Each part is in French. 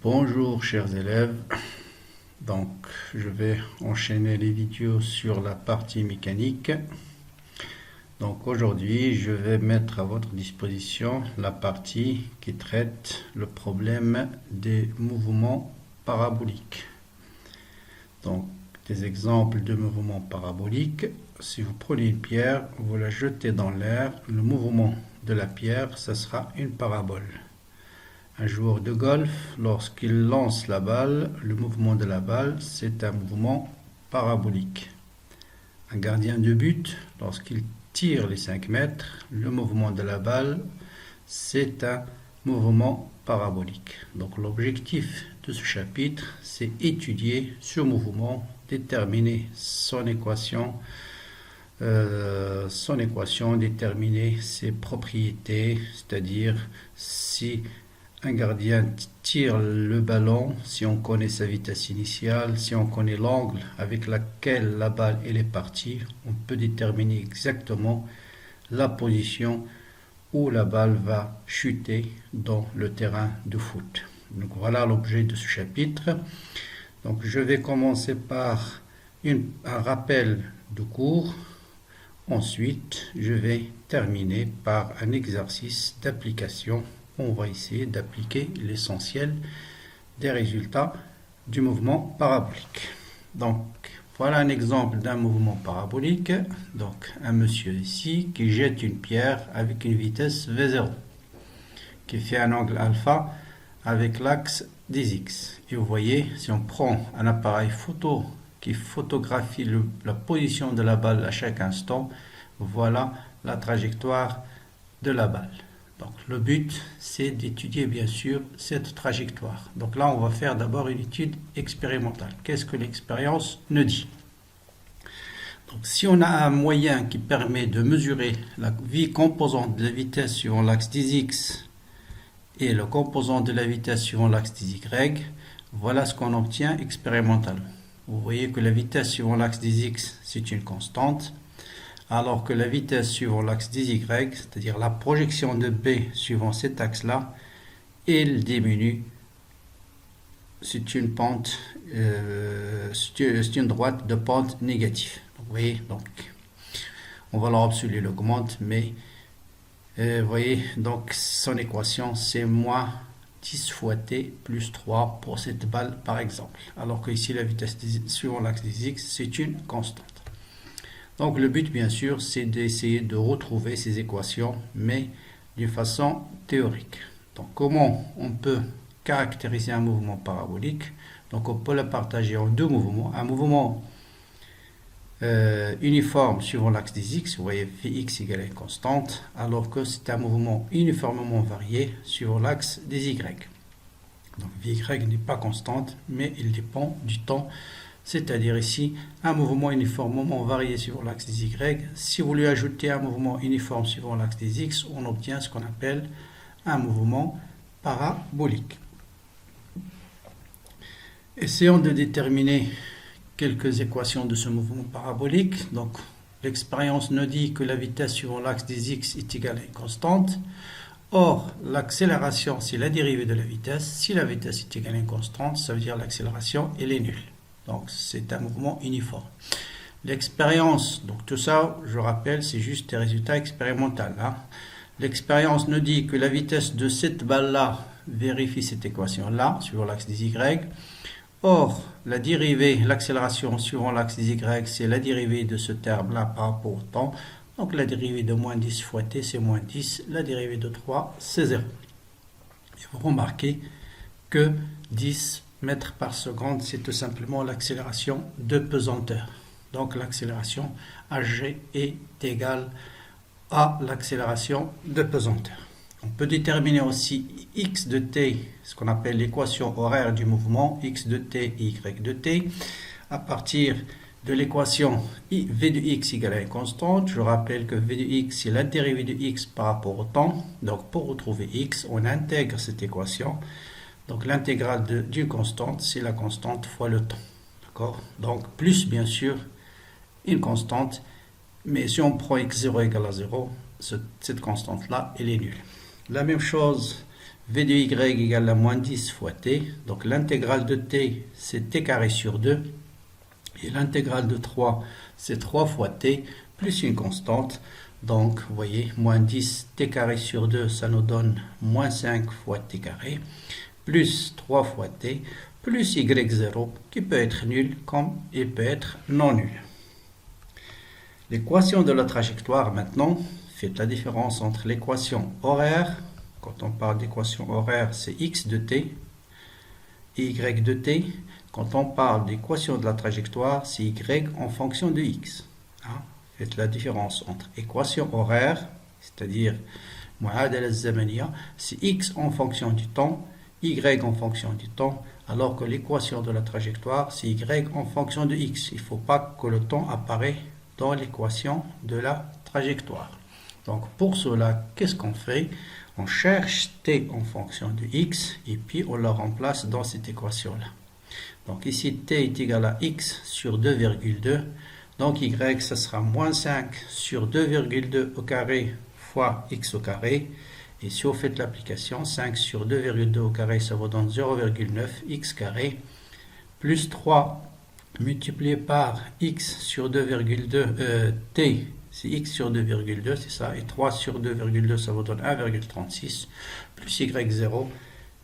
Bonjour chers élèves, donc je vais enchaîner les vidéos sur la partie mécanique. Donc aujourd'hui je vais mettre à votre disposition la partie qui traite le problème des mouvements paraboliques. Donc des exemples de mouvements paraboliques: si vous prenez une pierre, vous la jetez dans l'air, le mouvement de la pierre, ce sera une parabole. Un joueur de golf, lorsqu'il lance la balle, le mouvement de la balle, c'est un mouvement parabolique. Un gardien de but, lorsqu'il tire les 5 mètres, le mouvement de la balle, c'est un mouvement parabolique. Donc l'objectif de ce chapitre, c'est étudier ce mouvement, déterminer son équation, déterminer ses propriétés, c'est-à-dire si un gardien tire le ballon, si on connaît sa vitesse initiale, si on connaît l'angle avec lequel la balle est partie, on peut déterminer exactement la position où la balle va chuter dans le terrain de foot. Donc voilà l'objet de ce chapitre. Donc je vais commencer par un rappel de cours. Ensuite, je vais terminer par un exercice d'application. On va essayer d'appliquer l'essentiel des résultats du mouvement parabolique. Donc, voilà un exemple d'un mouvement parabolique. Donc, un monsieur ici qui jette une pierre avec une vitesse V0, qui fait un angle alpha avec l'axe des X. Et vous voyez, si on prend un appareil photo qui photographie la position de la balle à chaque instant, voilà la trajectoire de la balle. Donc le but, c'est d'étudier bien sûr cette trajectoire. Donc là, on va faire d'abord une étude expérimentale. Qu'est-ce que l'expérience nous dit? Donc si on a un moyen qui permet de mesurer la composante de la vitesse suivant l'axe des X et le composant de la vitesse suivant l'axe des Y, voilà ce qu'on obtient expérimentalement. Vous voyez que la vitesse suivant l'axe des X, c'est une constante, alors que la vitesse suivant l'axe des Y, c'est-à-dire la projection de B suivant cet axe-là, elle diminue. C'est une pente, c'est une droite de pente négative. Donc, vous voyez, donc, on va leur absolue l'augmente, mais vous voyez, donc son équation, c'est moins 10 fois t plus 3 pour cette balle, par exemple. Alors que ici, la vitesse suivant l'axe des X, c'est une constante. Donc le but, bien sûr, c'est d'essayer de retrouver ces équations, mais d'une façon théorique. Donc comment on peut caractériser un mouvement parabolique? Donc on peut le partager en deux mouvements. Un mouvement uniforme suivant l'axe des X, vous voyez Vx égale à une constante, alors que c'est un mouvement uniformément varié suivant l'axe des Y. Donc Vy n'est pas constante, mais il dépend du temps. C'est-à-dire ici, un mouvement uniformément varié suivant l'axe des Y. Si vous lui ajoutez un mouvement uniforme suivant l'axe des X, on obtient ce qu'on appelle un mouvement parabolique. Essayons de déterminer quelques équations de ce mouvement parabolique. Donc, l'expérience nous dit que la vitesse suivant l'axe des X est égale à une constante. Or, l'accélération, c'est la dérivée de la vitesse. Si la vitesse est égale à une constante, ça veut dire l'accélération, elle est nulle. Donc, c'est un mouvement uniforme. L'expérience, donc tout ça, je rappelle, c'est juste des résultats expérimentaux. Hein. L'expérience nous dit que la vitesse de cette balle-là vérifie cette équation-là, suivant l'axe des Y. Or, la dérivée, l'accélération suivant l'axe des Y, c'est la dérivée de ce terme-là par rapport au temps. Donc, la dérivée de moins 10 fois t, c'est moins 10. La dérivée de 3, c'est 0. Et vous remarquez que 10 mètres par seconde, c'est tout simplement l'accélération de pesanteur. Donc l'accélération AG est égale à l'accélération de pesanteur. On peut déterminer aussi x de t, ce qu'on appelle l'équation horaire du mouvement, x de t et y de t, à partir de l'équation v de x égale à une constante. Je rappelle que v de x, c'est la dérivée de x par rapport au temps. Donc pour retrouver x, on intègre cette équation. Donc l'intégrale d'une constante, c'est la constante fois le temps. D'accord? Donc plus bien sûr une constante, mais si on prend x0 égale à 0, cette constante-là, elle est nulle. La même chose V de y égale à moins 10 fois t. Donc l'intégrale de t, c'est t carré sur 2. Et l'intégrale de 3, c'est 3 fois t, plus une constante. Donc, vous voyez, moins 10 t carré sur 2, ça nous donne moins 5 fois t carré, plus 3 fois t, plus y0, qui peut être nul comme il peut être non nul. L'équation de la trajectoire, maintenant, fait la différence entre l'équation horaire. Quand on parle d'équation horaire, c'est x de t et y de t. Quand on parle d'équation de la trajectoire, c'est y en fonction de x. Faites la différence entre équation horaire, c'est-à-dire c'est x en fonction du temps, y en fonction du temps, alors que l'équation de la trajectoire, c'est y en fonction de x. Il ne faut pas que le temps apparaisse dans l'équation de la trajectoire. Donc pour cela, qu'est-ce qu'on fait? On cherche t en fonction de x et puis on la remplace dans cette équation-là. Donc ici, t est égal à x sur 2,2. Donc y, ça sera moins 5 sur 2,2 au carré fois x au carré. Et si vous faites l'application, 5 sur 2,2 au carré, ça vous donne 0,9 x carré, plus 3 multiplié par x sur 2,2, t, c'est x sur 2,2, c'est ça, et 3 sur 2,2, ça vous donne 1,36, plus y0,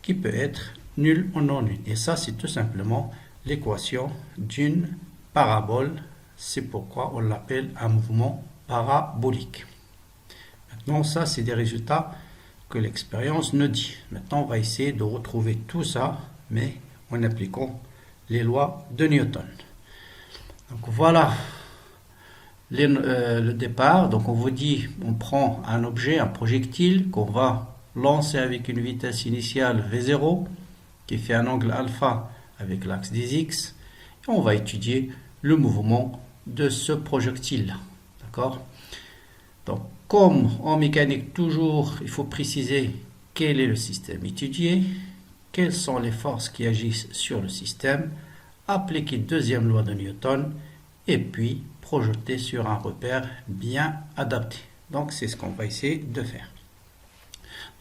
qui peut être nul ou non nul. Et ça, c'est tout simplement l'équation d'une parabole. C'est pourquoi on l'appelle un mouvement parabolique. Maintenant, ça, c'est des résultats que l'expérience nous dit. Maintenant, on va essayer de retrouver tout ça, mais en appliquant les lois de Newton. Donc voilà le départ. Donc on vous dit, on prend un objet, un projectile qu'on va lancer avec une vitesse initiale V0 qui fait un angle alpha avec l'axe des x. Et on va étudier le mouvement de ce projectile. D'accord? Donc comme en mécanique toujours, il faut préciser quel est le système étudié, quelles sont les forces qui agissent sur le système, appliquer deuxième loi de Newton et puis projeter sur un repère bien adapté. Donc c'est ce qu'on va essayer de faire.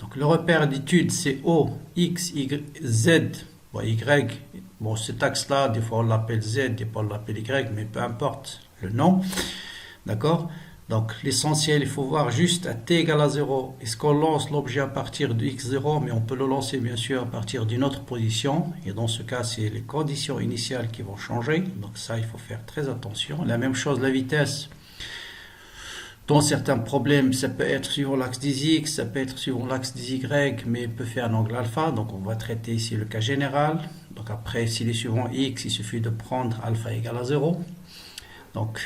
Donc le repère d'étude c'est O, X, Y, Z, bon, Y. Bon, cet axe-là, des fois on l'appelle Z, des fois on l'appelle Y, mais peu importe le nom. D'accord? Donc l'essentiel, il faut voir juste à t égale à 0. Est-ce qu'on lance l'objet à partir de x0, mais on peut le lancer bien sûr à partir d'une autre position. Et dans ce cas, c'est les conditions initiales qui vont changer. Donc ça, il faut faire très attention. La même chose, la vitesse. Dans certains problèmes, ça peut être suivant l'axe des x, ça peut être suivant l'axe des y, mais il peut faire un angle alpha. Donc on va traiter ici le cas général. Donc après, s'il est suivant x, il suffit de prendre alpha égale à 0. Donc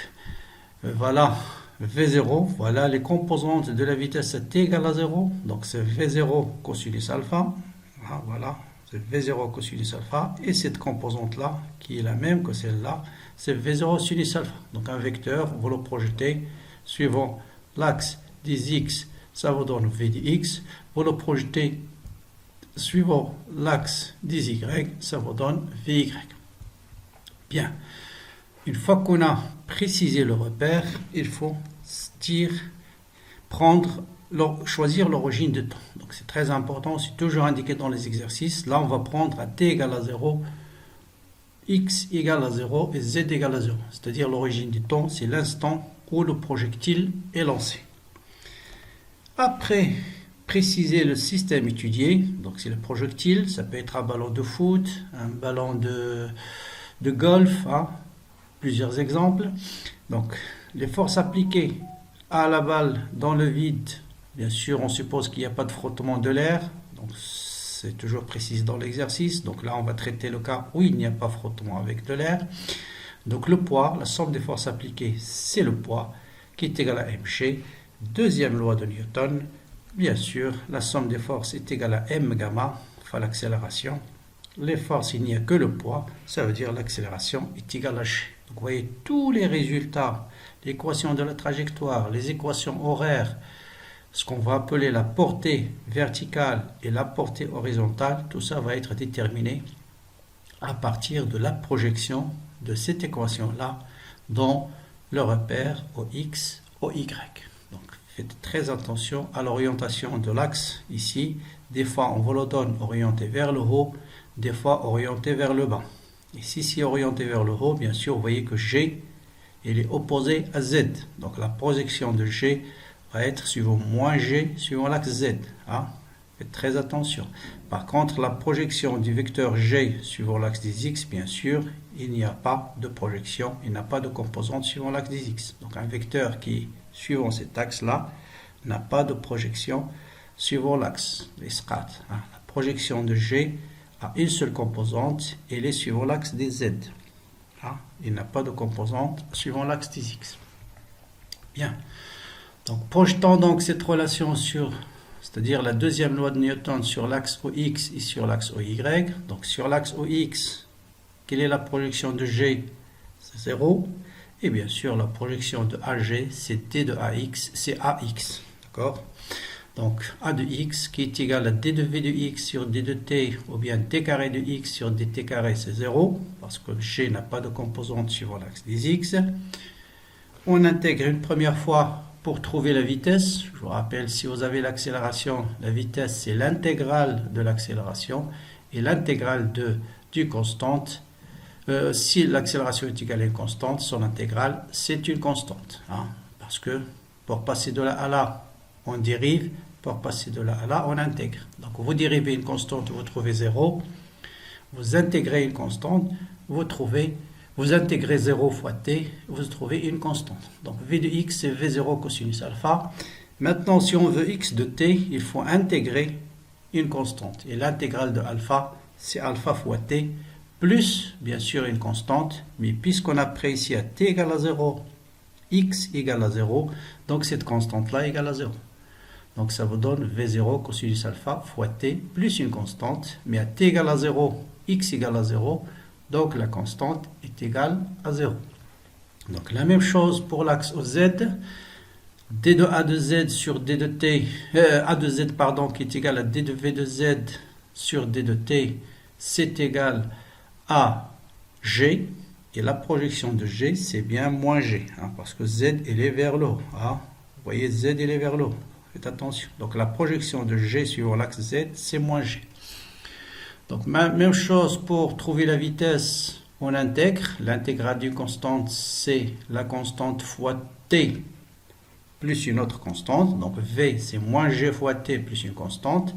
voilà. V0, voilà les composantes de la vitesse à t égale à 0. Donc c'est V0 cosinus alpha. Voilà, c'est V0 cosinus alpha. Et cette composante-là, qui est la même que celle-là, c'est V0 sinus alpha. Donc un vecteur, vous le projetez suivant l'axe des x, ça vous donne V de x. Vous le projetez suivant l'axe des y, ça vous donne Vy. Bien. Une fois qu'on a précisé le repère, il faut choisir l'origine de temps. Donc c'est très important, c'est toujours indiqué dans les exercices. Là, on va prendre à t égale à 0, x égale à 0 et z égale à 0. C'est-à-dire l'origine du temps, c'est l'instant où le projectile est lancé. Après préciser le système étudié, donc c'est le projectile, ça peut être un ballon de foot, un ballon de golf, plusieurs exemples. Donc, les forces appliquées à la balle dans le vide, bien sûr, on suppose qu'il n'y a pas de frottement de l'air. Donc, c'est toujours précisé dans l'exercice. Donc là, on va traiter le cas où il n'y a pas frottement avec de l'air. Donc, le poids, la somme des forces appliquées, c'est le poids qui est égal à mg. Deuxième loi de Newton, bien sûr, la somme des forces est égale à m gamma, enfin l'accélération. Les forces, il n'y a que le poids, ça veut dire l'accélération est égale à g. Donc, vous voyez tous les résultats, l'équation de la trajectoire, les équations horaires, ce qu'on va appeler la portée verticale et la portée horizontale, tout ça va être déterminé à partir de la projection de cette équation-là dans le repère au x, au y. Donc, Faites très attention à l'orientation de l'axe ici. Des fois, on vous le donne orienté vers le haut, des fois orienté vers le bas. Ici, si orienté vers le haut, bien sûr, vous voyez que G, il est opposé à Z. Donc la projection de G va être suivant moins G, suivant l'axe Z. Hein? Faites très attention. Par contre, la projection du vecteur G suivant l'axe des X, bien sûr, il n'y a pas de projection, il n'a pas de composante suivant l'axe des X. Donc un vecteur qui, suivant cet axe-là, n'a pas de projection suivant l'axe, l'isqat. Hein? La projection de G a une seule composante, elle est suivant l'axe des Z. Hein? Il n'a pas de composante suivant l'axe des X. Bien. Donc projetons donc cette relation sur, c'est-à-dire la deuxième loi de Newton sur l'axe OX et sur l'axe OY. Donc sur l'axe OX, quelle est la projection de G? C'est 0. Et bien sûr, la projection de AG, c'est D de AX, c'est AX. D'accord? Donc A de X qui est égal à D de V de X sur D de T, ou bien D carré de X sur DT carré, c'est 0, parce que G n'a pas de composante suivant l'axe des X. On intègre une première fois pour trouver la vitesse. Je vous rappelle, si vous avez l'accélération, la vitesse c'est l'intégrale de l'accélération et l'intégrale d'une constante. Si l'accélération est égale à une constante, son intégrale c'est une constante. Hein, parce que pour passer de là à là, on dérive. Pour passer de là à là, on intègre. Donc vous dérivez une constante, vous trouvez 0. Vous intégrez une constante, vous intégrez 0 fois t, vous trouvez une constante. Donc v de x, c'est v0 cosinus alpha. Maintenant, si on veut x de t, il faut intégrer une constante. Et l'intégrale de alpha, c'est alpha fois t, plus, bien sûr, une constante. Mais puisqu'on a pris ici à t égale à 0, x égale à 0, donc cette constante-là égale à 0. Donc ça vous donne v0 cosinus alpha fois t plus une constante. Mais à t égale à 0, x égale à 0, donc la constante est égale à 0. Donc la même chose pour l'axe OZ. D de A de Z sur D de T, A de Z pardon, qui est égal à D de V de Z sur D de T, c'est égal à G. Et la projection de G, c'est bien moins G, hein, parce que Z, elle est vers le haut. Hein. Vous voyez, Z, elle est vers le haut. Faites attention. Donc la projection de G sur l'axe Z, c'est moins G. Donc même chose pour trouver la vitesse, on intègre. L'intégrale d'une constante, c'est la constante fois T plus une autre constante. Donc V, c'est moins G fois T plus une constante.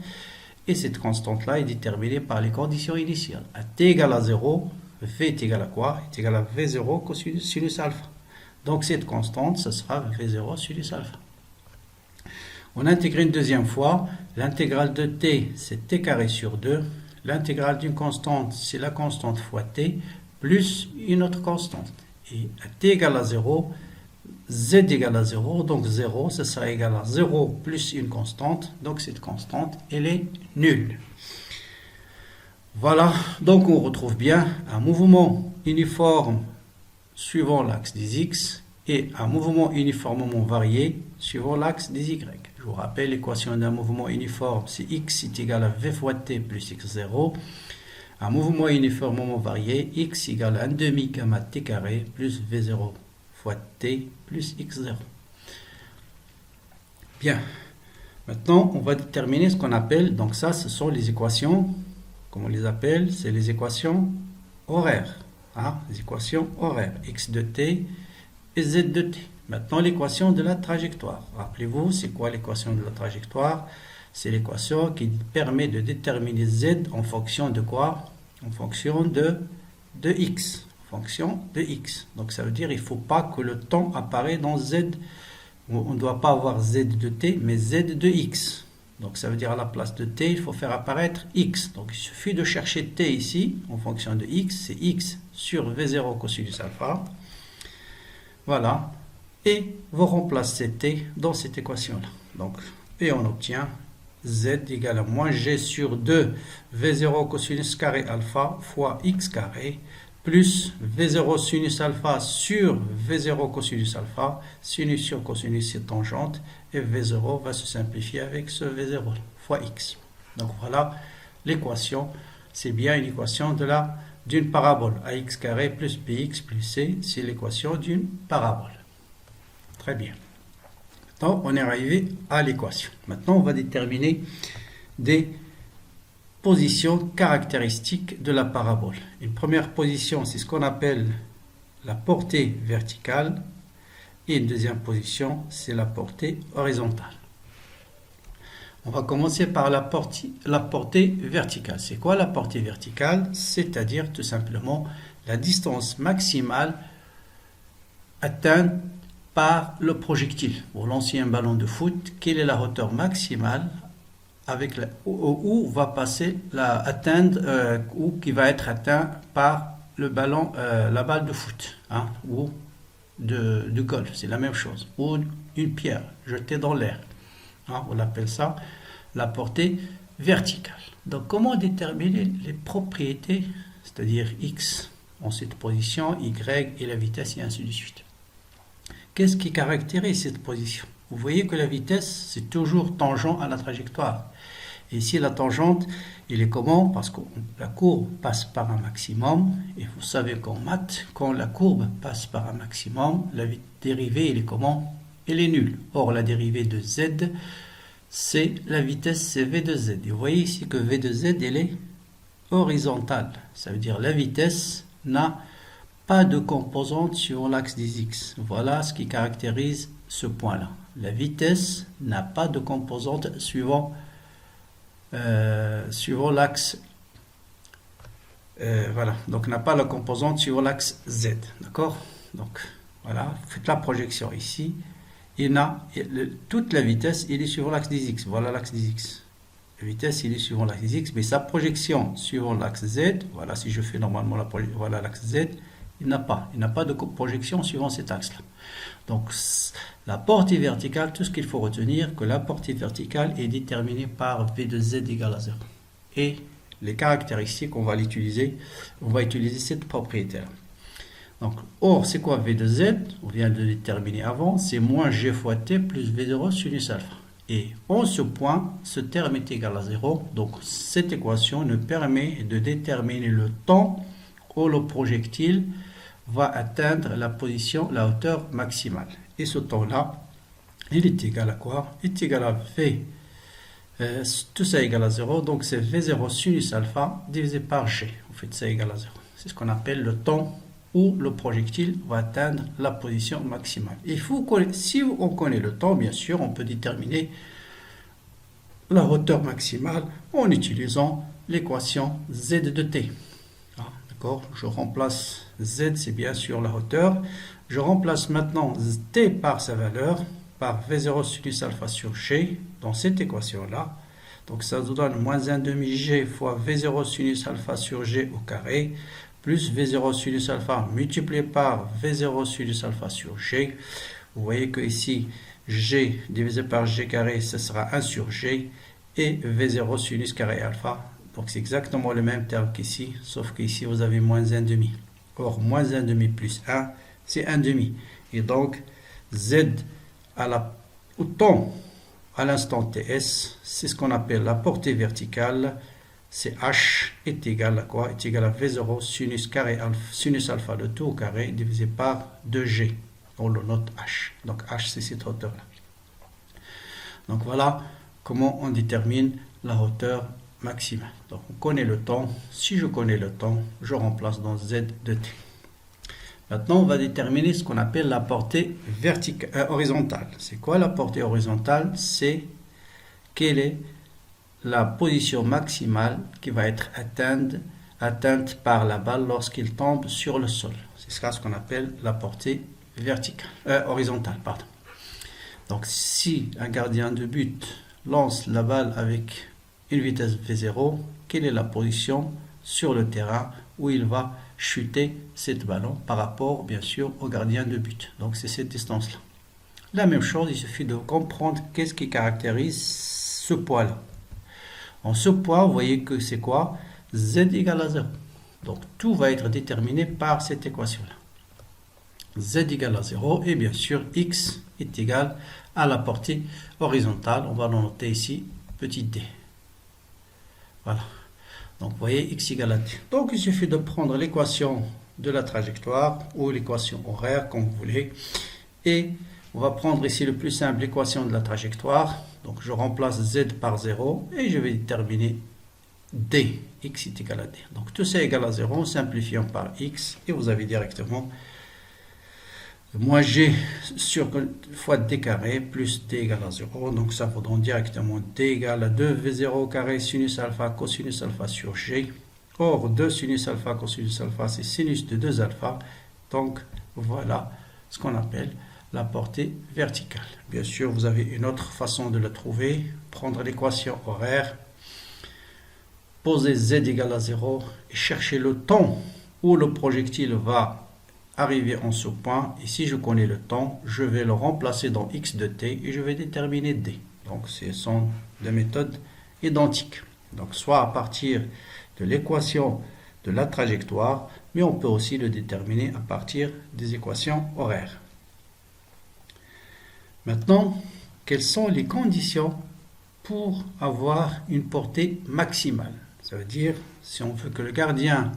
Et cette constante-là est déterminée par les conditions initiales. À T égale à 0, V est égal à quoi? Est égal à V0 cosinus alpha. Donc cette constante, ce sera V0 sinus alpha. On intègre une deuxième fois. L'intégrale de t, c'est t carré sur 2. L'intégrale d'une constante, c'est la constante fois t, plus une autre constante. Et à t égale à 0, z égale à 0, donc 0, ça sera égal à 0 plus une constante. Donc cette constante, elle est nulle. Voilà, donc on retrouve bien un mouvement uniforme suivant l'axe des x et un mouvement uniformément varié suivant l'axe des y. Je vous rappelle, l'équation d'un mouvement uniforme, c'est x est égal à v fois t plus x0. Un mouvement uniformément varié, x égale à 1 demi gamma t carré plus v0 fois t plus x0. Bien, maintenant on va déterminer ce qu'on appelle, donc ça ce sont les équations, comment on les appelle, c'est les équations horaires. Hein, les équations horaires, x de t et z de t. Maintenant, l'équation de la trajectoire. Rappelez-vous, c'est quoi l'équation de la trajectoire? C'est l'équation qui permet de déterminer z en fonction de quoi? En fonction de x. En fonction de x. Donc, ça veut dire qu'il ne faut pas que le temps apparaît dans z. On ne doit pas avoir z de t, mais z de x. Donc, ça veut dire à la place de t, il faut faire apparaître x. Donc, il suffit de chercher t ici, en fonction de x. C'est x sur v0 cosinus alpha. Voilà. Et vous remplacez t dans cette équation-là. Donc, et on obtient z égale à moins g sur 2 v0 cosinus carré alpha fois x carré plus v0 sinus alpha sur v0 cosinus alpha, sinus sur cosinus c'est tangente, et v0 va se simplifier avec ce v0 fois x. Donc voilà l'équation, c'est bien une équation d'une parabole, ax carré plus bx plus c, c'est l'équation d'une parabole. Très bien. Donc, on est arrivé à l'équation. Maintenant, on va déterminer des positions caractéristiques de la parabole. Une première position, c'est ce qu'on appelle la portée verticale. Et une deuxième position, c'est la portée horizontale. On va commencer par la portée verticale. C'est quoi la portée verticale? C'est-à-dire tout simplement la distance maximale atteinte par le projectile. Pour lancer un ballon de foot, quelle est la hauteur maximale avec où va passer ou qui va être atteint par le ballon, la balle de foot, hein, ou de golf, c'est la même chose, ou une pierre jetée dans l'air, hein, on appelle ça la portée verticale. Donc comment déterminer les propriétés, c'est-à-dire x en cette position, y et la vitesse et ainsi de suite. Qu'est-ce qui caractérise cette position? Vous voyez que la vitesse, c'est toujours tangent à la trajectoire. Et ici, la tangente, il est comment? Parce que la courbe passe par un maximum. Et vous savez qu'en maths, quand la courbe passe par un maximum, la dérivée, elle est comment? Elle est nulle. Or, la dérivée de z, c'est la vitesse, c'est v de z. Et vous voyez ici que v de z, elle est horizontale. Ça veut dire la vitesse n'a pas de composante sur l'axe des x. Voilà ce qui caractérise ce point-là. La vitesse n'a pas de composante suivant l'axe. Voilà, donc n'a pas la composante suivant l'axe z. D'accord? Donc voilà, faites la projection ici. Toute la vitesse, il est suivant l'axe des x. Voilà l'axe des x. La vitesse, il est suivant l'axe des x, mais sa projection suivant l'axe z, voilà, si je fais normalement voilà l'axe z, il n'a pas de projection suivant cet axe-là. Donc, la portée verticale, tout ce qu'il faut retenir, que la portée verticale est déterminée par V de Z égale à 0. Et les caractéristiques, on va utiliser cette propriété-là. Donc, or, c'est quoi V de Z? On vient de le déterminer avant, c'est moins G fois T plus V0 sinus alpha. Et en ce point, ce terme est égal à 0. Donc, cette équation nous permet de déterminer le temps où le projectile va atteindre la hauteur maximale. Et ce temps-là, il est égal à quoi? Il est égal à V. Tout ça est égal à 0. Donc, c'est V0 sinus alpha divisé par G. En fait, ça est égal à 0. C'est ce qu'on appelle le temps où le projectile va atteindre la position maximale. Si on connaît le temps, bien sûr, on peut déterminer la hauteur maximale en utilisant l'équation Z de t. D'accord? Je remplace Z, c'est bien sûr la hauteur. Je remplace maintenant t par sa valeur, par V0 sinus alpha sur G, dans cette équation-là. Donc ça nous donne moins 1 demi G fois V0 sinus alpha sur G au carré, plus V0 sinus alpha multiplié par V0 sinus alpha sur G. Vous voyez que ici, G divisé par G carré, ce sera 1 sur G, et V0 sinus carré alpha. Donc c'est exactement le même terme qu'ici, sauf qu'ici vous avez moins 1 demi. Or, moins 1 demi plus 1, c'est 1 demi. Et donc, Z au temps, à l'instant TS, c'est ce qu'on appelle la portée verticale. C'est H est égal à quoi? Est égal à V0 sinus alpha de tout au carré divisé par 2G. On le note H. Donc H, c'est cette hauteur-là. Donc voilà comment on détermine la hauteur maximale. Donc on connaît le temps. Si je connais le temps, je remplace dans Z de t. Maintenant, on va déterminer ce qu'on appelle la portée horizontale. C'est quoi la portée horizontale? C'est quelle est la position maximale qui va être atteinte par la balle lorsqu'il tombe sur le sol. C'est ça ce qu'on appelle la portée horizontale. Pardon. Donc si un gardien de but lance la balle avec une vitesse V0, quelle est la position sur le terrain où il va chuter cette ballon par rapport bien sûr au gardien de but? Donc c'est cette distance-là. La même chose, il suffit de comprendre qu'est-ce qui caractérise ce poids-là. En ce poids, vous voyez que c'est quoi? Z égale à 0. Donc tout va être déterminé par cette équation-là. Z égale à 0 et bien sûr X est égal à la portée horizontale. On va le noter ici, petit d. Voilà. Donc vous voyez X égale à t. Donc il suffit de prendre l'équation de la trajectoire ou l'équation horaire comme vous voulez. Et On va prendre ici le plus simple, l'équation de la trajectoire. Donc je remplace z par 0 et je vais déterminer d, x est égal à d. Donc tout ça est égal à 0, simplifiant par x, et vous avez directement moins g sur fois d carré plus d égale à 0. Donc ça vous donne directement d égale à 2v0 au carré sinus alpha cosinus alpha sur g. Or 2 sinus alpha cosinus alpha c'est sinus de 2 alpha. Donc voilà ce qu'on appelle la portée verticale. Bien sûr, vous avez une autre façon de la trouver. Prendre l'équation horaire, poser z égale à 0 et chercher le temps où le projectile va arriver en ce point. Et si je connais le temps, je vais le remplacer dans x de t et je vais déterminer d. Donc ce sont des méthodes identiques. Donc soit à partir de l'équation de la trajectoire, mais on peut aussi le déterminer à partir des équations horaires. Maintenant, quelles sont les conditions pour avoir une portée maximale? Ça veut dire, si on veut que le gardien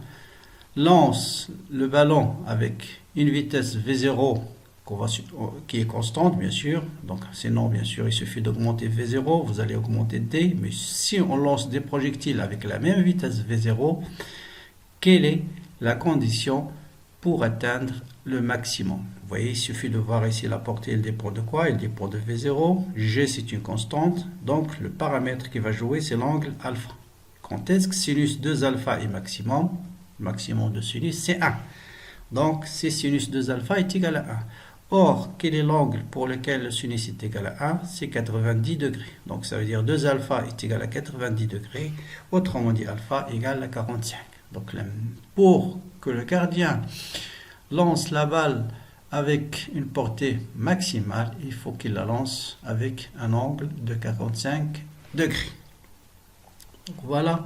lance le ballon avec une vitesse V0 qui est constante, bien sûr. Donc, sinon, bien sûr, il suffit d'augmenter V0, vous allez augmenter D. Mais si on lance des projectiles avec la même vitesse V0, quelle est la condition pour atteindre le maximum? Vous voyez, il suffit de voir ici la portée, elle dépend de quoi? Elle dépend de V0. G, c'est une constante. Donc, le paramètre qui va jouer, c'est l'angle alpha. Quand est-ce que sinus 2 alpha est maximum? Le maximum de sinus, c'est 1. Donc, c'est sinus 2 alpha est égal à 1. Or, quel est l'angle pour lequel le sinus est égal à 1? C'est 90 degrés. Donc, ça veut dire 2 alpha est égal à 90 degrés. Autrement dit, alpha égale à 45. Donc, pour que le gardien lance la balle avec une portée maximale, il faut qu'il la lance avec un angle de 45 degrés. Donc, voilà,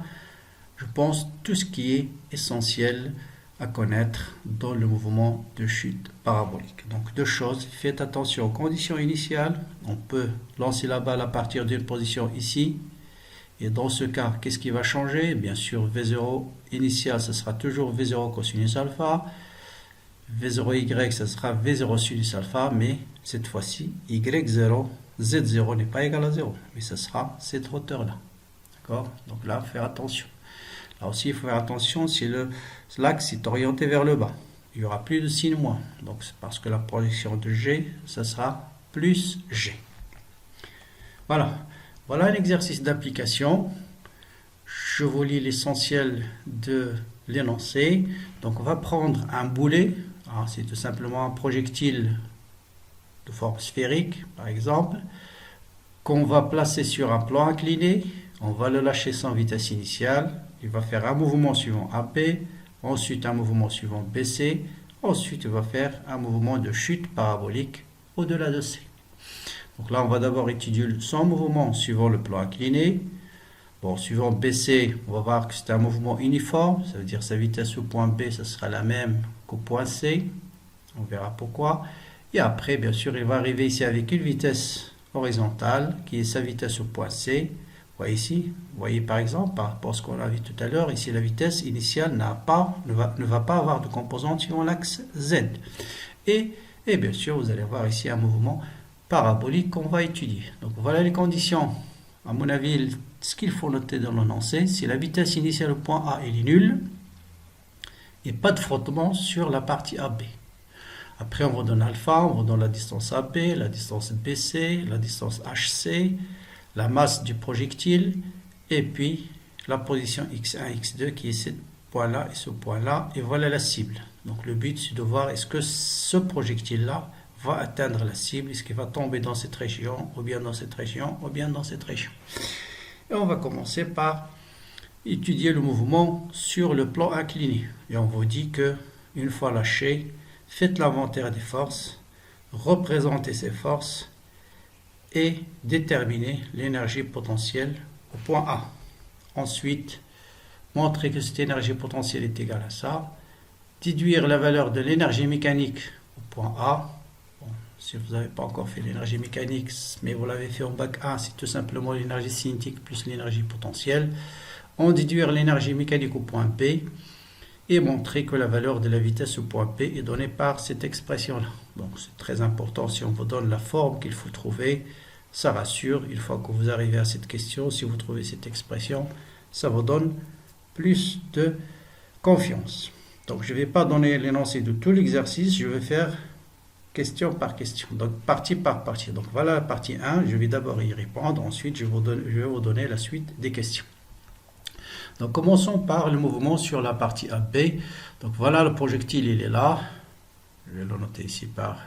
je pense, tout ce qui est essentiel à connaître dans le mouvement de chute parabolique. Donc deux choses, faites attention aux conditions initiales. On peut lancer la balle à partir d'une position ici. Et dans ce cas, qu'est-ce qui va changer? Bien sûr, V0 initial, ce sera toujours V0 cosinus alpha. V0Y, ce sera V0 sinus alpha. Mais cette fois-ci, Y0, Z0 n'est pas égal à 0. Mais ce sera cette hauteur-là. D'accord? Donc là, faire attention. Là aussi, il faut faire attention si l'axe est orienté vers le bas. Il n'y aura plus de signe moins. Donc, c'est parce que la projection de G, ça sera plus G. Voilà. Voilà un exercice d'application. Je vous lis l'essentiel de l'énoncé. Donc, on va prendre un boulet. C'est tout simplement un projectile de forme sphérique, par exemple, qu'on va placer sur un plan incliné. On va le lâcher sans vitesse initiale. Il va faire un mouvement suivant AB, ensuite un mouvement suivant BC, ensuite il va faire un mouvement de chute parabolique au-delà de C. Donc là, on va d'abord étudier son mouvement suivant le plan incliné. Bon, suivant BC, on va voir que c'est un mouvement uniforme, ça veut dire sa vitesse au point B, ça sera la même qu'au point C. On verra pourquoi. Et après, bien sûr, il va arriver ici avec une vitesse horizontale, qui est sa vitesse au point C. Vous voyez ici, vous voyez par exemple, par rapport à ce qu'on a vu tout à l'heure, ici la vitesse initiale ne va pas avoir de composante suivant l'axe Z. Et bien sûr, vous allez voir ici un mouvement parabolique qu'on va étudier. Donc voilà les conditions. À mon avis, ce qu'il faut noter dans l'énoncé, c'est la vitesse initiale au point A, elle est nulle, et pas de frottement sur la partie AB. Après, on va donner alpha, on va donner la distance AB, la distance BC, la distance HC, la masse du projectile, et puis la position x1, x2 qui est ce point-là et ce point-là, et voilà la cible. Donc le but, c'est de voir est-ce que ce projectile-là va atteindre la cible, est-ce qu'il va tomber dans cette région, ou bien dans cette région, ou bien dans cette région. Et on va commencer par étudier le mouvement sur le plan incliné. Et on vous dit que une fois lâché, faites l'inventaire des forces, représentez ces forces, et déterminer l'énergie potentielle au point A. Ensuite, montrer que cette énergie potentielle est égale à ça. Déduire la valeur de l'énergie mécanique au point A. Bon, si vous n'avez pas encore fait l'énergie mécanique, mais vous l'avez fait en bac 1, c'est tout simplement l'énergie cinétique plus l'énergie potentielle. En déduire l'énergie mécanique au point B. et montrer que la valeur de la vitesse au point P est donnée par cette expression-là. Donc c'est très important, si on vous donne la forme qu'il faut trouver, ça rassure. Une fois que vous arrivez à cette question, si vous trouvez cette expression, ça vous donne plus de confiance. Donc je ne vais pas donner l'énoncé de tout l'exercice, je vais faire question par question, donc partie par partie. Donc voilà la partie 1, je vais d'abord y répondre, ensuite je vais vous donner la suite des questions. Donc commençons par le mouvement sur la partie AB. Donc voilà, le projectile il est là, je vais le noter ici par,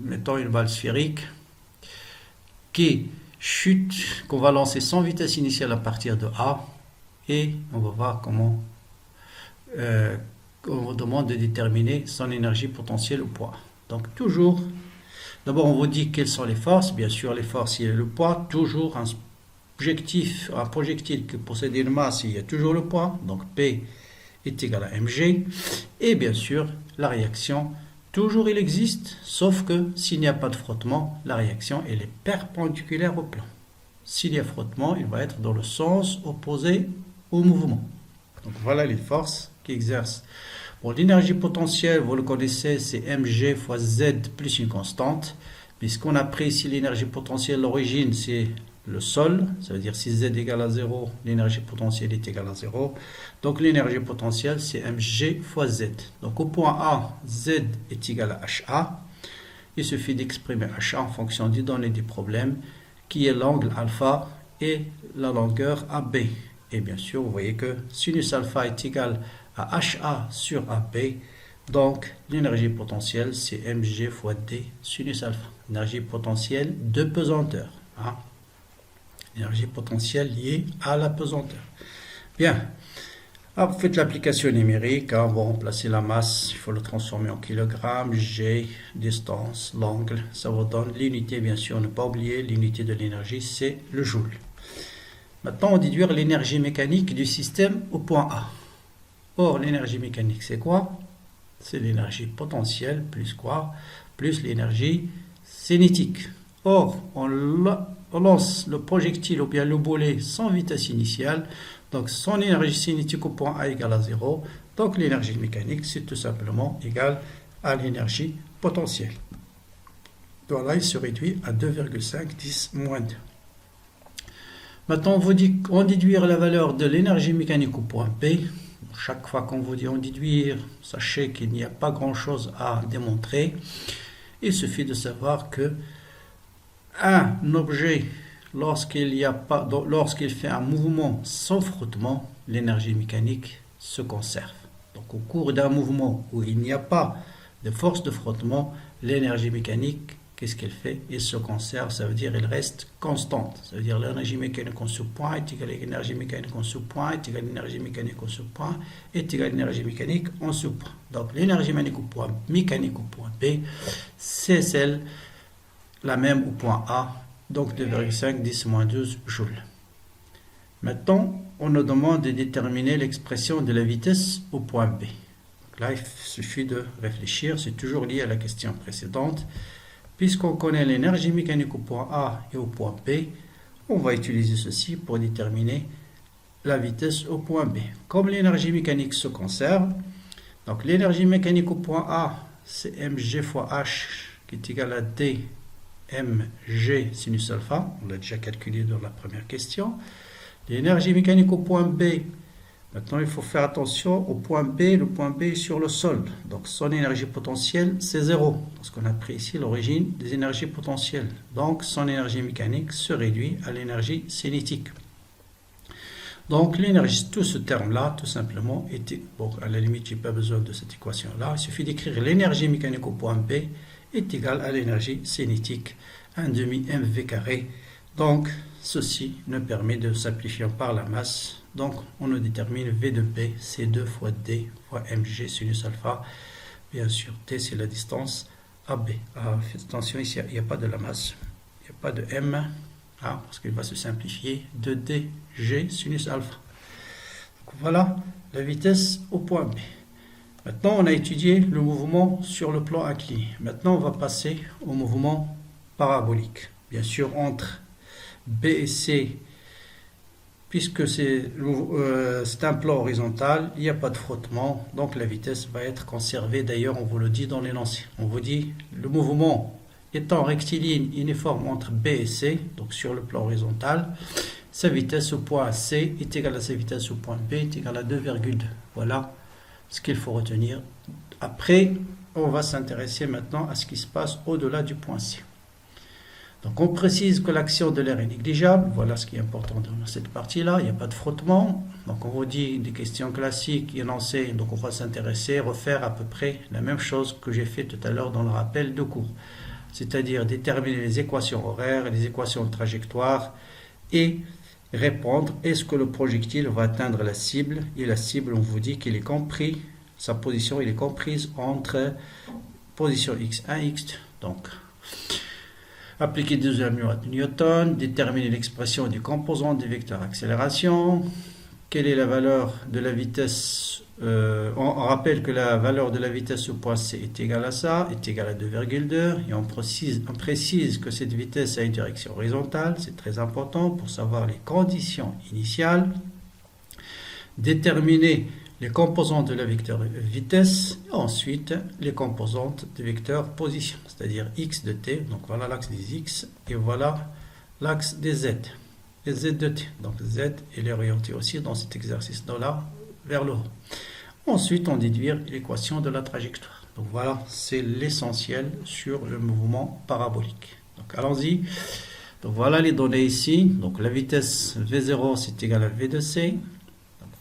mettons une balle sphérique qui chute, qu'on va lancer sans vitesse initiale à partir de A, et on va voir comment on vous demande de déterminer son énergie potentielle au poids. Donc toujours, d'abord on vous dit quelles sont les forces. Bien sûr les forces, il y a le poids, toujours un projectile qui possède une masse, il y a toujours le poids, donc P est égal à mg, et bien sûr la réaction, toujours il existe, sauf que s'il n'y a pas de frottement, la réaction elle est perpendiculaire au plan. S'il y a frottement, il va être dans le sens opposé au mouvement. Donc voilà les forces qui exercent. Bon, l'énergie potentielle, vous le connaissez, c'est mg fois z plus une constante. Mais ce qu'on a pris ici, l'énergie potentielle, l'origine, c'est le sol. Ça veut dire si z égale à 0, l'énergie potentielle est égale à 0. Donc l'énergie potentielle, c'est mg fois z. Donc au point A, z est égal à ha. Il suffit d'exprimer ha en fonction des données du problème, qui est l'angle alpha et la longueur AB. Et bien sûr, vous voyez que sinus alpha est égal à HA sur AB. Donc, l'énergie potentielle, c'est mg fois d sinus alpha. Énergie potentielle de pesanteur. Hein? Énergie potentielle liée à la pesanteur. Bien. Alors, vous faites l'application numérique. Hein? On va remplacer la masse. Il faut le transformer en kilogrammes. G, distance, l'angle. Ça vous donne l'unité, bien sûr. Ne pas oublier, l'unité de l'énergie, c'est le joule. Maintenant, on va déduire l'énergie mécanique du système au point A. Or, l'énergie mécanique, c'est quoi? C'est l'énergie potentielle plus quoi? Plus l'énergie cinétique. Or, on lance le projectile ou bien le boulet sans vitesse initiale. Donc, son énergie cinétique au point A égale à 0. Donc, l'énergie mécanique, c'est tout simplement égal à l'énergie potentielle. Donc là, il se réduit à 2,5 10 moins 2. Maintenant, on vous dit on déduire la valeur de l'énergie mécanique au point P. Chaque fois qu'on vous dit on déduire, sachez qu'il n'y a pas grand-chose à démontrer. Il suffit de savoir que un objet, lorsqu'il fait un mouvement sans frottement, l'énergie mécanique se conserve. Donc, au cours d'un mouvement où il n'y a pas de force de frottement, l'énergie mécanique, qu'est-ce qu'elle fait? Elle se conserve, ça veut dire elle reste constante. Ça veut dire l'énergie mécanique en sous-point est égale à l'énergie mécanique en sous-point est égale à l'énergie mécanique en sous-point est égale à l'énergie mécanique en sous-point. Donc l'énergie mécanique au point B, c'est celle la même au point A, donc 2,5 10 moins 12 joules. Maintenant, on nous demande de déterminer l'expression de la vitesse au point B. Donc là, il suffit de réfléchir, c'est toujours lié à la question précédente. Puisqu'on connaît l'énergie mécanique au point A et au point B, on va utiliser ceci pour déterminer la vitesse au point B. Comme l'énergie mécanique se conserve, donc l'énergie mécanique au point A, c'est mg fois h qui est égal à d mg sinus alpha. On l'a déjà calculé dans la première question. L'énergie mécanique au point B, maintenant il faut faire attention au point B. Le point B est sur le sol. Donc son énergie potentielle, c'est 0. Parce qu'on a pris ici l'origine des énergies potentielles. Donc son énergie mécanique se réduit à l'énergie cinétique. Donc l'énergie, tout ce terme-là, tout simplement, bon, à la limite, je n'ai pas besoin de cette équation-là. Il suffit d'écrire l'énergie mécanique au point B est égale à l'énergie cinétique, 1 demi mv carré. Donc ceci nous permet de simplifier par la masse. Donc on nous détermine V de P, c'est 2 fois D fois mg sinus alpha. Bien sûr, T c'est la distance AB. Attention, ici il n'y a pas de la masse, il n'y a pas de M, parce qu'il va se simplifier, 2dg sinus alpha. Donc voilà la vitesse au point B. Maintenant on a étudié le mouvement sur le plan incliné. Maintenant on va passer au mouvement parabolique. Bien sûr, entre B et C, puisque c'est un plan horizontal, il n'y a pas de frottement, donc la vitesse va être conservée. D'ailleurs, on vous le dit dans l'énoncé. On vous dit le mouvement étant rectiligne uniforme entre B et C, donc sur le plan horizontal, sa vitesse au point C est égale à sa vitesse au point B est égale à 2,2. Voilà ce qu'il faut retenir. Après, on va s'intéresser maintenant à ce qui se passe au-delà du point C. Donc on précise que l'action de l'air est négligeable, voilà ce qui est important dans cette partie-là, il n'y a pas de frottement. Donc on vous dit des questions classiques, énoncées, donc on va s'intéresser, refaire à peu près la même chose que j'ai fait tout à l'heure dans le rappel de cours. C'est-à-dire déterminer les équations horaires, les équations de trajectoire et répondre est-ce que le projectile va atteindre la cible, et la cible on vous dit qu'il est compris, sa position il est comprise entre position x1 et x2. Donc appliquer deuxième loi de Newton, déterminer l'expression du composant des vecteurs accélération, quelle est la valeur de la vitesse, on rappelle que la valeur de la vitesse au point C est égale à ça, est égale à 2,2, et on précise que cette vitesse a une direction horizontale, c'est très important pour savoir les conditions initiales, déterminer les composantes de la vecteur vitesse, et ensuite les composantes de vecteur position, c'est-à-dire x de t, donc voilà l'axe des x, et voilà l'axe des z, et z de t. Donc z, il est orienté aussi dans cet exercice-là vers le haut. Ensuite, on déduit l'équation de la trajectoire. Donc voilà, c'est l'essentiel sur le mouvement parabolique. Donc allons-y. Donc voilà les données ici. Donc la vitesse v0, c'est égal à v de c.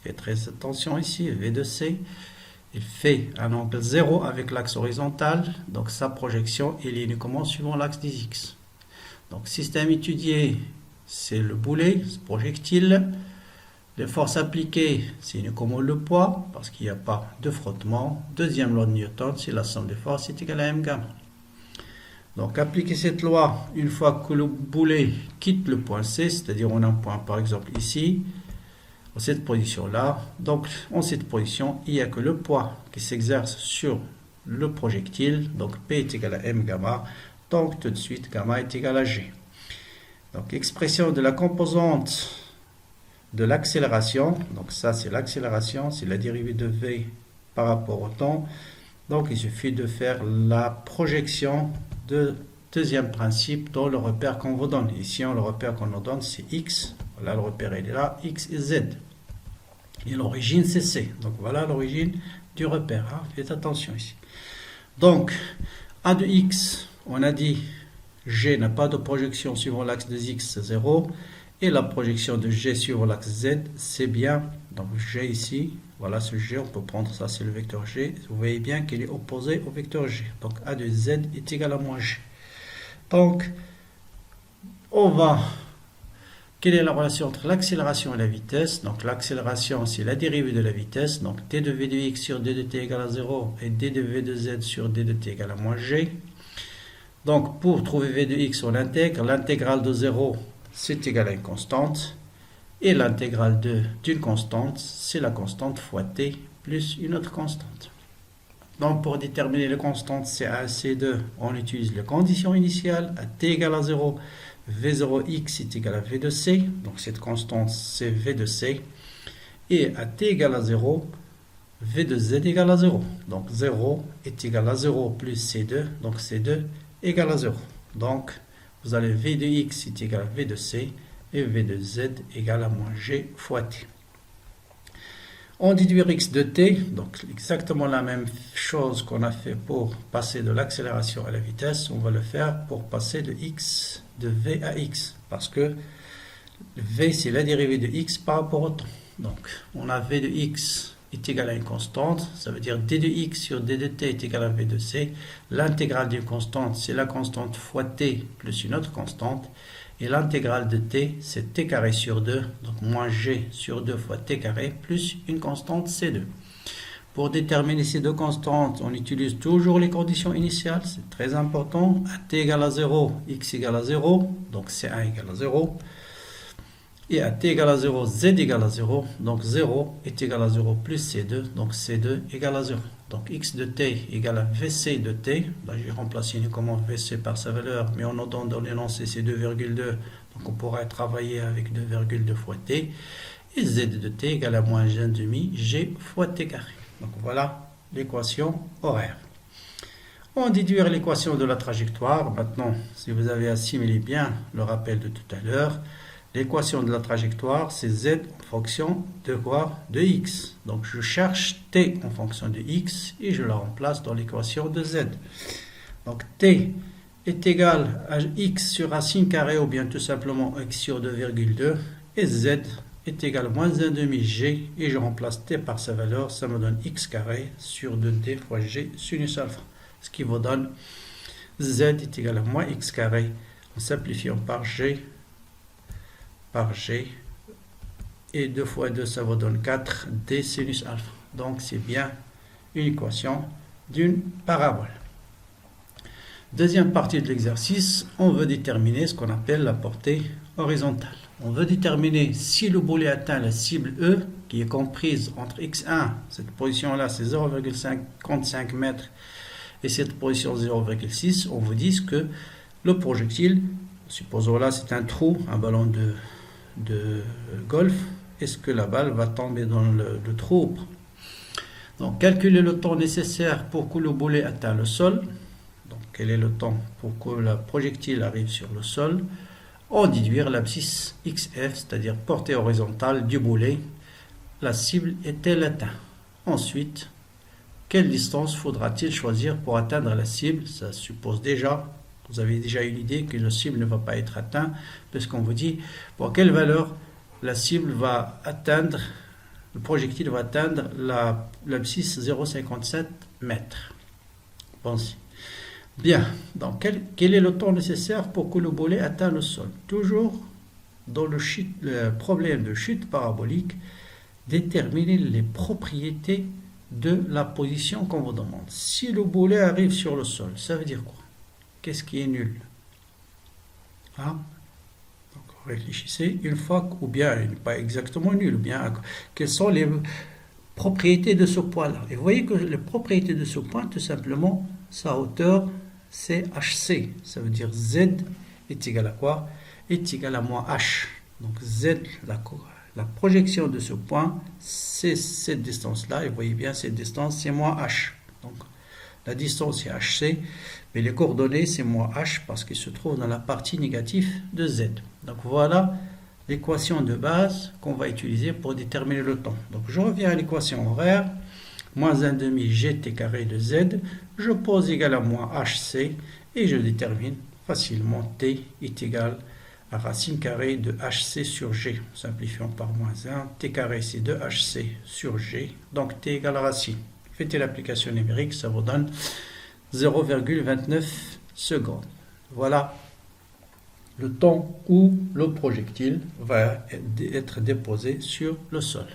Faites très attention ici, V de C, il fait un angle 0 avec l'axe horizontal, donc sa projection est uniquement suivant l'axe des X. Donc système étudié, c'est le boulet, ce projectile. Les forces appliquées, c'est uniquement le poids, parce qu'il n'y a pas de frottement. Deuxième loi de Newton, c'est la somme des forces est égale à m gamma. Donc appliquer cette loi une fois que le boulet quitte le point C, c'est-à-dire on a un point par exemple ici, cette position-là. Donc, en cette position, il n'y a que le poids qui s'exerce sur le projectile. Donc, P est égal à M gamma. Donc, tout de suite, gamma est égal à G. Donc, expression de la composante de l'accélération. Donc, ça, c'est l'accélération. C'est la dérivée de V par rapport au temps. Donc, il suffit de faire la projection de deuxième principe dans le repère qu'on vous donne. Ici, le repère qu'on nous donne, c'est X. Voilà, le repère, il est là. X et Z. Et l'origine, c'est C. Donc, voilà l'origine du repère. Hein. Faites attention ici. Donc, A de X, on a dit G n'a pas de projection suivant l'axe de X, c'est 0. Et la projection de G suivant l'axe Z, c'est bien. Donc, G ici, voilà ce G, on peut prendre ça, c'est le vecteur G. Vous voyez bien qu'il est opposé au vecteur G. Donc, A de Z est égal à moins G. Donc, on va... Quelle est la relation entre l'accélération et la vitesse? Donc l'accélération, c'est la dérivée de la vitesse. Donc d de v de x sur d de t égale à 0 et d de v de z sur d de t égale à moins g. Donc pour trouver v de x, on intègre. L'intégrale de 0, c'est égal à une constante. Et l'intégrale d'une constante, c'est la constante fois t plus une autre constante. Donc pour déterminer les constantes C1 et C2, on utilise les conditions initiales. À t égale à 0, V0x est égal à V de C, donc cette constante c'est V de C, et à t égale à 0, V de Z égale à 0, donc 0 est égal à 0 plus C2, donc C2 égale à 0. Donc vous avez V de x est égal à V de C, et V de Z égale à moins G fois T. On déduit x de t, donc exactement la même chose qu'on a fait pour passer de l'accélération à la vitesse, on va le faire pour passer de v à x, parce que v c'est la dérivée de x par rapport au temps. Donc on a v de x est égal à une constante, ça veut dire d de x sur d de t est égal à v de c. L'intégrale d'une constante, c'est la constante fois t plus une autre constante. Et l'intégrale de t, c'est t carré sur 2, donc moins g sur 2 fois t carré, plus une constante C2. Pour déterminer ces deux constantes, on utilise toujours les conditions initiales, c'est très important. À t égale à 0, x égale à 0, donc C1 égale à 0. Et à t égale à 0, z égale à 0, donc 0 est égal à 0 plus C2, donc C2 égale à 0. Donc x de t égale à vc de t. Là, j'ai remplacé uniquement vc par sa valeur, mais en notant dans l'énoncé c'est 2,2. Donc Donc on pourrait travailler avec 2,2 fois t. Et z de t égale à moins 1,5 g fois t carré. Donc voilà l'équation horaire. On va déduire l'équation de la trajectoire. Maintenant, si vous avez assimilé bien le rappel de tout à l'heure, l'équation de la trajectoire, c'est z en fonction de quoi? De x. Donc je cherche t en fonction de x et je la remplace dans l'équation de z. Donc t est égal à x sur racine carrée ou bien tout simplement x sur 2,2 et z est égal à moins 1,5 g et je remplace t par sa valeur, ça me donne x carré sur 2t fois g sinus alpha. Ce qui vous donne z est égal à moins x carré en simplifiant par g et 2 fois 2 ça vous donne 4 d sinus alpha. Donc c'est bien une équation d'une parabole. Deuxième partie de l'exercice, on veut déterminer ce qu'on appelle la portée horizontale. On veut déterminer si le boulet atteint la cible E, qui est comprise entre x1, cette position-là c'est 0,55 mètres, et cette position 0,6, on vous dit que le projectile, supposons là c'est un trou, un ballon de golf, est-ce que la balle va tomber dans le trou? Donc calculer le temps nécessaire pour que le boulet atteigne le sol. Donc quel est le temps pour que le projectile arrive sur le sol? On déduire l'abscisse XF, c'est-à-dire portée horizontale du boulet. La cible est-elle atteinte? Ensuite, quelle distance faudra-t-il choisir pour atteindre la cible? Ça suppose déjà, vous avez déjà une idée que la cible ne va pas être atteinte, parce qu'on vous dit pour quelle valeur la cible va atteindre, le projectile va atteindre l'abscisse 0,57 mètres. Pensez. Bien, donc quel est le temps nécessaire pour que le boulet atteigne le sol? Toujours dans le problème de chute parabolique, déterminer les propriétés de la position qu'on vous demande. Si le boulet arrive sur le sol, ça veut dire quoi? Qu'est-ce qui est nul? Hein? Donc réfléchissez une fois, ou bien pas exactement nul, ou bien quelles sont les propriétés de ce point-là. Et vous voyez que les propriétés de ce point, tout simplement, sa hauteur, c'est HC. Ça veut dire Z est égal à quoi? Est égal à moins H. Donc Z, la projection de ce point, c'est cette distance-là. Et vous voyez bien, cette distance, c'est moins H. Donc la distance, c'est HC. Mais les coordonnées, c'est moins H parce qu'il se trouve dans la partie négative de Z. Donc voilà l'équation de base qu'on va utiliser pour déterminer le temps. Donc je reviens à l'équation horaire. Moins 1,5 gt carré de z, je pose égal à moins hc et je détermine facilement t est égal à racine carrée de hc sur g. Simplifiant par moins 1, t carré c'est 2hc sur g, donc t égale à racine. Faites l'application numérique, ça vous donne 0,29 secondes. Voilà le temps où le projectile va être déposé sur le sol.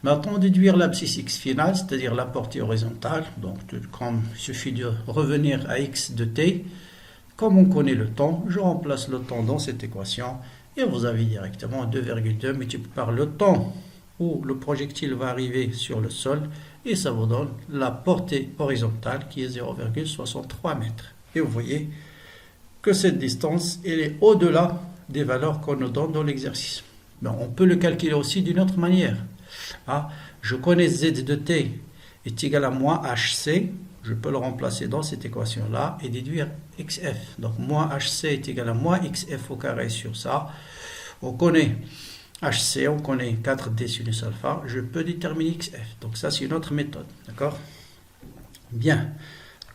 Maintenant, déduire l'abscisse x finale, c'est-à-dire la portée horizontale. Donc, comme il suffit de revenir à x de t, comme on connaît le temps, je remplace le temps dans cette équation et vous avez directement 2,2 multiplié par le temps où le projectile va arriver sur le sol et ça vous donne la portée horizontale qui est 0,63 mètres. Et vous voyez que cette distance elle est au-delà des valeurs qu'on nous donne dans l'exercice. Mais on peut le calculer aussi d'une autre manière. Ah, je connais z de t est égal à moins hc, je peux le remplacer dans cette équation-là et déduire xf. Donc moins hc est égal à moins xf au carré sur ça. On connaît hc, on connaît 4d sinus alpha, je peux déterminer xf. Donc ça c'est une autre méthode, d'accord? Bien.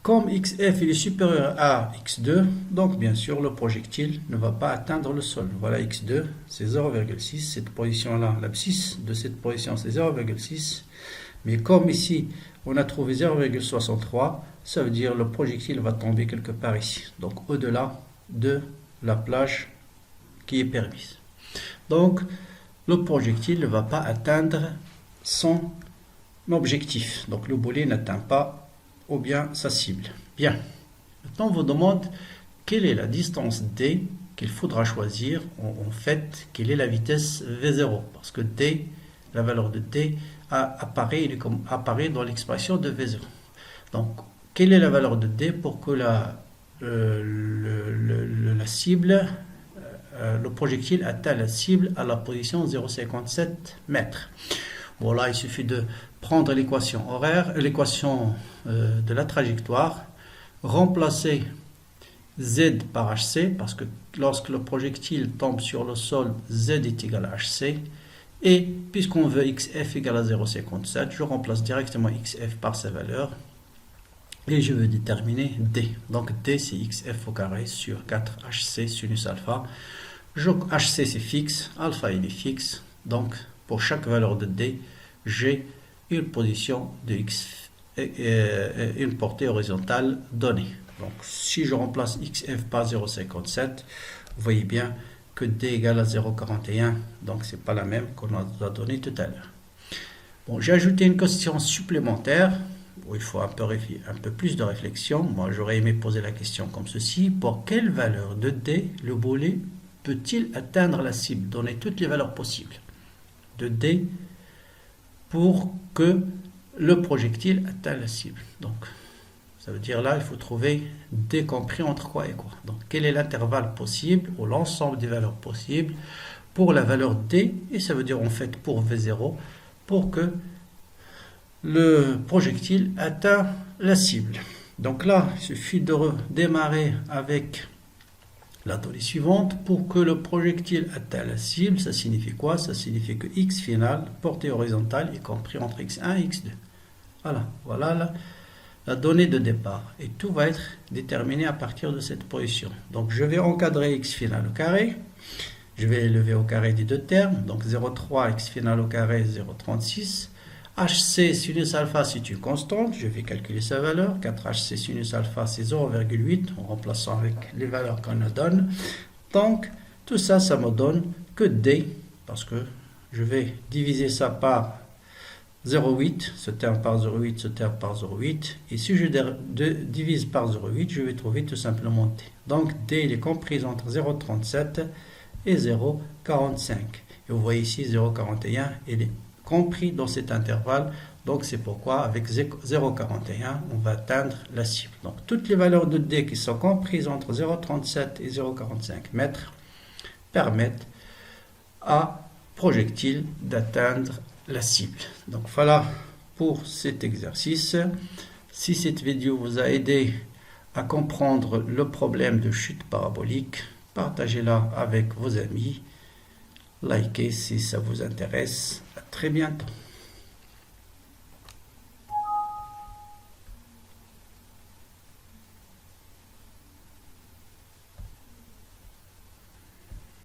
Comme xf il est supérieur à x2, donc bien sûr le projectile ne va pas atteindre le sol. Voilà x2, c'est 0,6. Cette position-là, l'abscisse de cette position c'est 0,6. Mais comme ici on a trouvé 0,63, ça veut dire le projectile va tomber quelque part ici. Donc au-delà de la plage qui est permise. Donc le projectile ne va pas atteindre son objectif. Donc le boulet n'atteint pas ou bien sa cible. Bien. Maintenant, on vous demande quelle est la distance d qu'il faudra choisir. En fait, quelle est la vitesse v0. Parce que d, la valeur de d apparaît dans l'expression de v0. Donc, quelle est la valeur de d pour que la cible le projectile atteint la cible à la position 0,57 mètres. Bon, là, il suffit de prendre l'équation horaire, l'équation de la trajectoire, remplacer Z par HC, parce que lorsque le projectile tombe sur le sol, Z est égal à HC. Et puisqu'on veut XF égale à 0,57, je remplace directement XF par sa valeur. Et je veux déterminer D. Donc D, c'est XF au carré sur 4HC sinus alpha. HC, c'est fixe. Alpha, il est fixe. Donc, pour chaque valeur de D, j'ai une position de X, une portée horizontale donnée. Donc, si je remplace XF par 0,57, vous voyez bien que D égale à 0,41. Donc, ce n'est pas la même qu'on a donnée tout à l'heure. Bon, j'ai ajouté une question supplémentaire où il faut un peu plus de réflexion. Moi, j'aurais aimé poser la question comme ceci. Pour quelle valeur de D le boulet peut-il atteindre la cible? Donner toutes les valeurs possibles de D pour que le projectile atteigne la cible. Donc, ça veut dire là, il faut trouver D compris entre quoi et quoi. Donc, quel est l'intervalle possible ou l'ensemble des valeurs possibles pour la valeur D, et ça veut dire en fait pour V0, pour que le projectile atteint la cible. Donc là, il suffit de redémarrer avec la donnée suivante. Pour que le projectile atteigne la cible, ça signifie quoi? Ça signifie que X final, portée horizontale, est compris entre X1 et X2. Voilà la donnée de départ. Et tout va être déterminé à partir de cette position. Donc je vais encadrer X final au carré. Je vais élever au carré des deux termes. Donc 0,3 X final au carré, 0,36. HC sinus alpha, c'est une constante. Je vais calculer sa valeur. 4HC sinus alpha, c'est 0,8 en remplaçant avec les valeurs qu'on nous donne. Donc, tout ça, ça me donne que D, parce que je vais diviser ça par 0,8, ce terme par 0,8, ce terme par 0,8. Et si je divise par 0,8, je vais trouver tout simplement D. Donc, D, il est compris entre 0,37 et 0,45. Et vous voyez ici, 0,41, il est compris dans cet intervalle. Donc, c'est pourquoi, avec 0,41, on va atteindre la cible. Donc, toutes les valeurs de D qui sont comprises entre 0,37 et 0,45 mètres permettent à projectile d'atteindre la cible. Donc, voilà pour cet exercice. Si cette vidéo vous a aidé à comprendre le problème de chute parabolique, partagez-la avec vos amis. Likez si ça vous intéresse. À très bientôt.